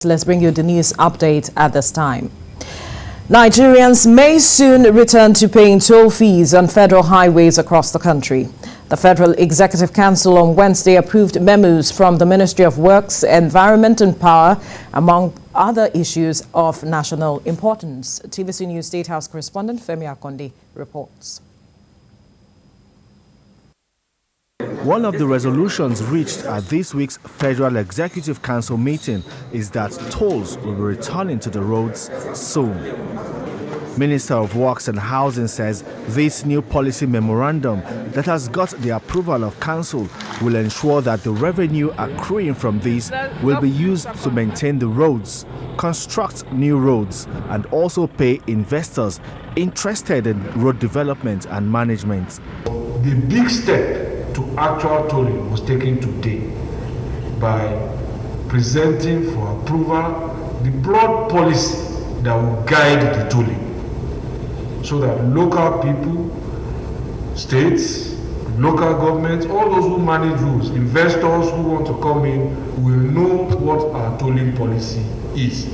Let's bring you the news update at this time. Nigerians may soon return to paying toll fees on federal highways across the country. The Federal Executive Council on Wednesday approved memos from the Ministry of Works, Environment and Power, among other issues of national importance. TVC News State House correspondent Yemi Osinbajo reports. One of the resolutions reached at this week's Federal Executive Council meeting is that tolls will be returning to the roads soon. Minister of Works and Housing says this new policy memorandum that has got the approval of Council will ensure that the revenue accruing from this will be used to maintain the roads, construct new roads, and also pay investors interested in road development and management. The big step to actual tolling was taken today by presenting for approval the broad policy that will guide the tolling, so that local people, states, local governments, all those who manage roads, investors who want to come in will know what our tolling policy is,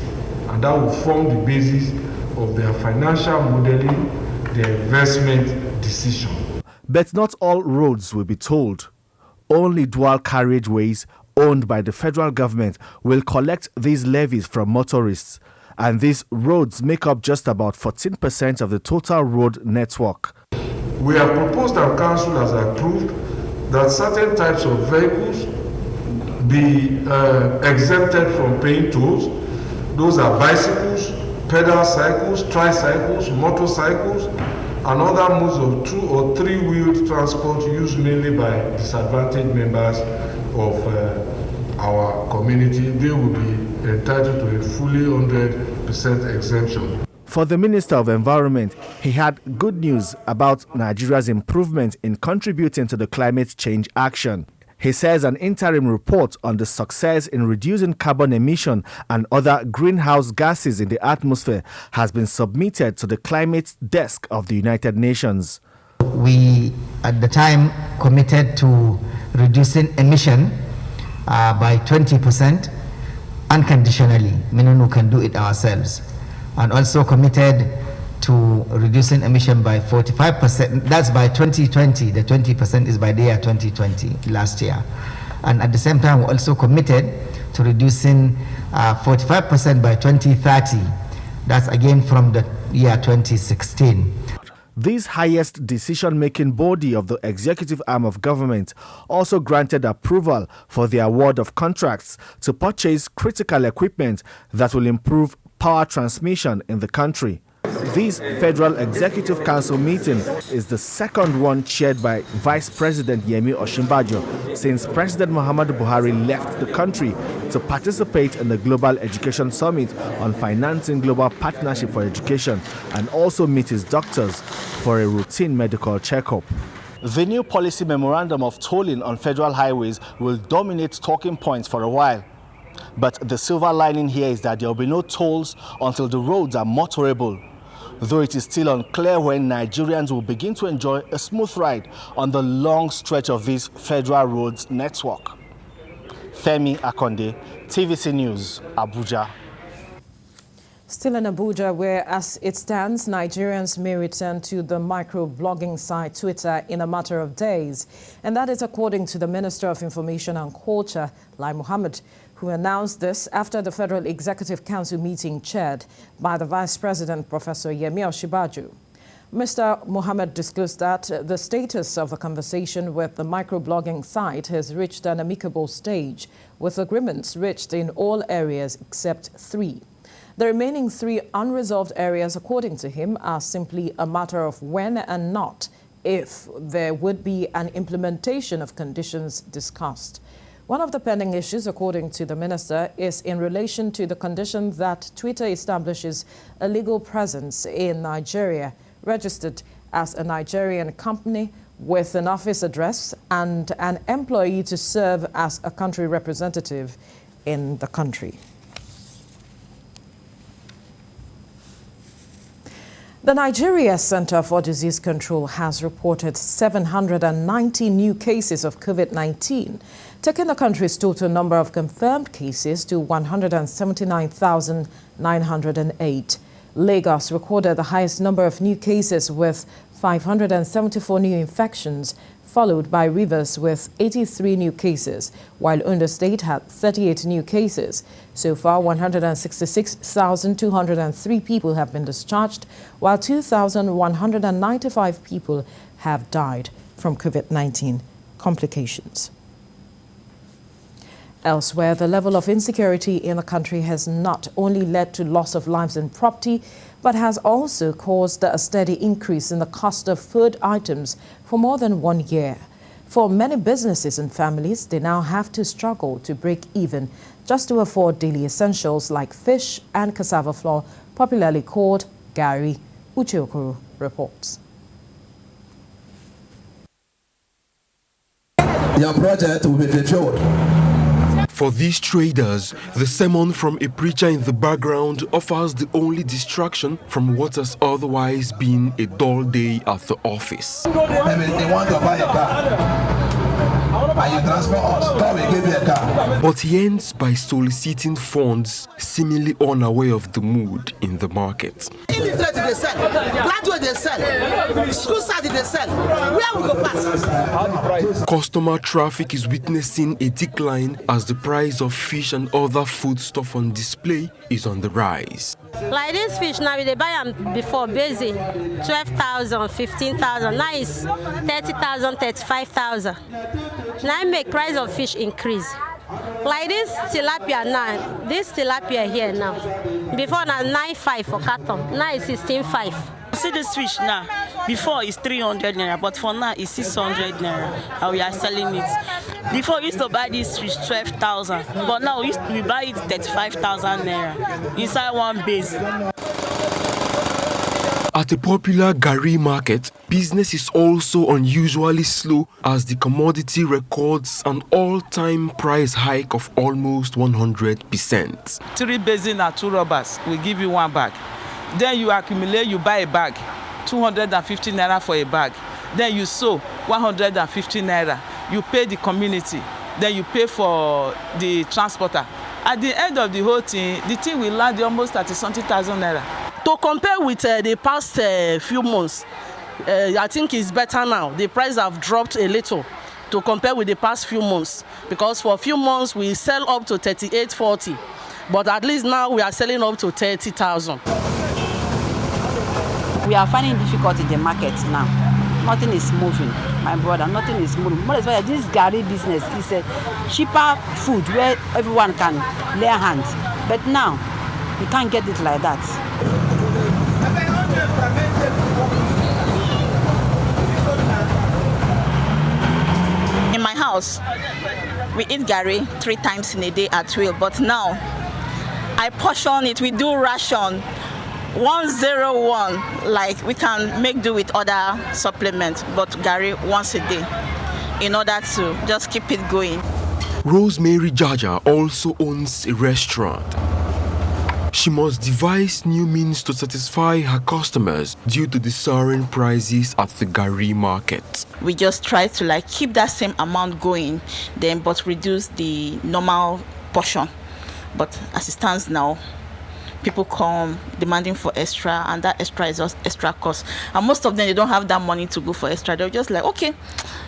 and that will form the basis of their financial modeling, their investment decision. But not all roads will be tolled. Only dual carriageways owned by the federal government will collect these levies from motorists, and these roads make up just about 14% of the total road network. We have proposed and Council has approved that certain types of vehicles be exempted from paying tolls. Those are bicycles, pedal cycles, tricycles, motorcycles, and other modes of 2- or 3-wheeled transport used mainly by disadvantaged members of our community. They will be entitled to a fully 100% exemption. For the Minister of Environment, he had good news about Nigeria's improvement in contributing to the climate change action. He says an interim report on the success in reducing carbon emission and other greenhouse gases in the atmosphere has been submitted to the climate desk of the United Nations. We, at the time, committed to reducing emission by 20% unconditionally, meaning we can do it ourselves, and also committed to reducing emission by 45%. That's by 2020. The 20% is by the year 2020, last year. And at the same time, we also committed to reducing 45% by 2030. That's again from the year 2016. This highest decision-making body of the executive arm of government also granted approval for the award of contracts to purchase critical equipment that will improve power transmission in the country. This Federal Executive Council meeting is the second one chaired by Vice President Yemi Osinbajo since President Mohammed Fawaii left the country to participate in the Global Education Summit on financing global partnership for education and also meet his doctors for a routine medical checkup. The new policy memorandum of tolling on federal highways will dominate talking points for a while. But the silver lining here is that there will be no tolls until the roads are motorable, though it is still unclear when Nigerians will begin to enjoy a smooth ride on the long stretch of this federal roads network. Yemi Osinbajo, TVC News, Abuja. Still in Abuja, where as it stands, Nigerians may return to the microblogging site Twitter in a matter of days. And that is according to the Minister of Information and Culture, Lai Mohammed, who announced this after the Federal Executive Council meeting chaired by the Vice President, Professor Yemi Osinbajo. Mr. Mohammed disclosed that the status of the conversation with the microblogging site has reached an amicable stage, with agreements reached in all areas except 3. The remaining 3 unresolved areas, according to him, are simply a matter of when and not if there would be an implementation of conditions discussed. One of the pending issues, according to the minister, is in relation to the condition that Twitter establishes a legal presence in Nigeria, registered as a Nigerian company with an office address and an employee to serve as a country representative in the country. The Nigeria Center for Disease Control has reported 790 new cases of COVID-19. taking the country's total number of confirmed cases to 179,908. Lagos recorded the highest number of new cases with 574 new infections, followed by Rivers with 83 new cases, while Ondo State had 38 new cases. So far, 166,203 people have been discharged, while 2,195 people have died from COVID-19 complications. Elsewhere, the level of insecurity in the country has not only led to loss of lives and property, but has also caused a steady increase in the cost of food items for more than 1 year. For many businesses and families, they now have to struggle to break even just to afford daily essentials like fish and cassava flour, popularly called gari. Uche Okoro reports. Your project will be fulfilled. For these traders, the sermon from a preacher in the background offers the only distraction from what has otherwise been a dull day at the office. Maybe they want to buy a car, and you transfer us, then we give you a car. But he ends by soliciting funds, seemingly unaware of the mood in the market. Illiterate they sell, graduate they sell, school study they sell. Where we go pass? Customer traffic is witnessing a decline as the price of fish and other foodstuff on display is on the rise. Like this fish now, they buy them before busy 12,000, 15,000. Now it's 30,000, 35,000. Now make price of fish increase. Like this tilapia now, this tilapia here now. Before now 9.5 for carton, now it's 16.5. See this fish now, before it's 300 naira, but for now it's 600 naira, and we are selling it. Before we used to buy this fish 12,000, but now we buy it 35,000 naira inside one base. At a popular gari market, business is also unusually slow as the commodity records an all-time price hike of almost 100%. 3 basin and 2 rubbers will give you 1 bag. Then you accumulate, you buy a bag, 250 naira for a bag. Then you sew 150 naira. You pay the community. Then you pay for the transporter. At the end of the whole thing, the thing will land almost at 30,000 naira. To compare with the past few months, I think it's better now. The price have dropped a little to compare with the past few months, because for a few months we sell up to 38.40, but at least now we are selling up to 30,000. We are finding difficult in the market now. Nothing is moving, my brother. Nothing is moving. More is why this gari business is a cheaper food where everyone can lay hands. But now you can't get it like that. In my house, we eat gari 3 times in a day at will, but now I portion it. We do ration 101, like we can make do with other supplements, but gari once a day in order to just keep it going. Rosemary Jaja also owns a restaurant. She must devise new means to satisfy her customers due to the soaring prices at the gari market. We just try to keep that same amount going, then but reduce the normal portion. But as it stands now, people come demanding for extra, and that extra is just extra cost. And most of them, they don't have that money to go for extra. They're just like, okay,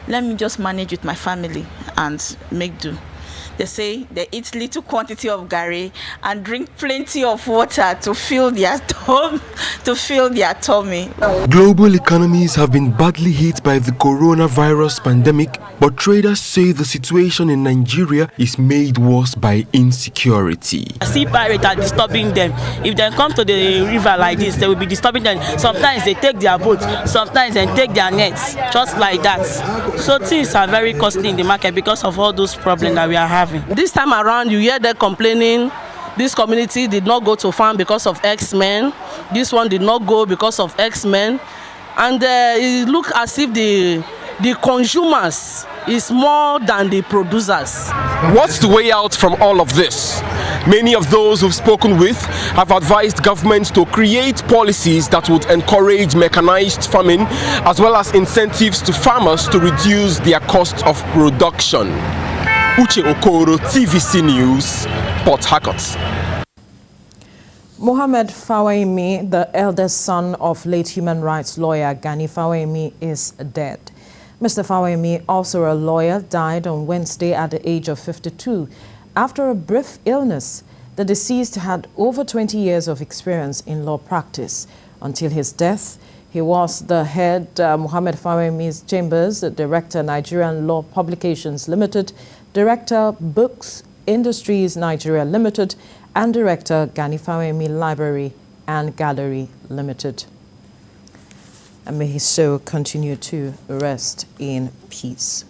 let me just manage with my family and make do. They say they eat little quantity of gari and drink plenty of water to fill their tummy. Global economies have been badly hit by the coronavirus pandemic, but traders say the situation in Nigeria is made worse by insecurity. Sea pirates are disturbing them. If they come to the river like this, they will be disturbing them. Sometimes they take their boats, sometimes they take their nets, just like that. So things are very costly in the market because of all those problems that we are having. This time around, you hear them complaining, this community did not go to farm because of X-Men, this one did not go because of X-Men, and it looks as if the consumers is more than the producers. What's the way out from all of this? Many of those who've spoken with have advised governments to create policies that would encourage mechanized farming, as well as incentives to farmers to reduce their cost of production. Uche Okoro, TVC News, Port Harcourt. Mohammed Fawaii, the eldest son of late human rights lawyer Gani Fawaii, is dead. Mr. Fawaii, also a lawyer, died on Wednesday at the age of 52 after a brief illness. The deceased had over 20 years of experience in law practice. Until his death, he was the head Mohammed Fawai's Chambers, Director Nigerian Law Publications Limited, Director Books Industries Nigeria Limited, and Director Gani Fawaii Library and Gallery Limited. And may his soul continue to rest in peace.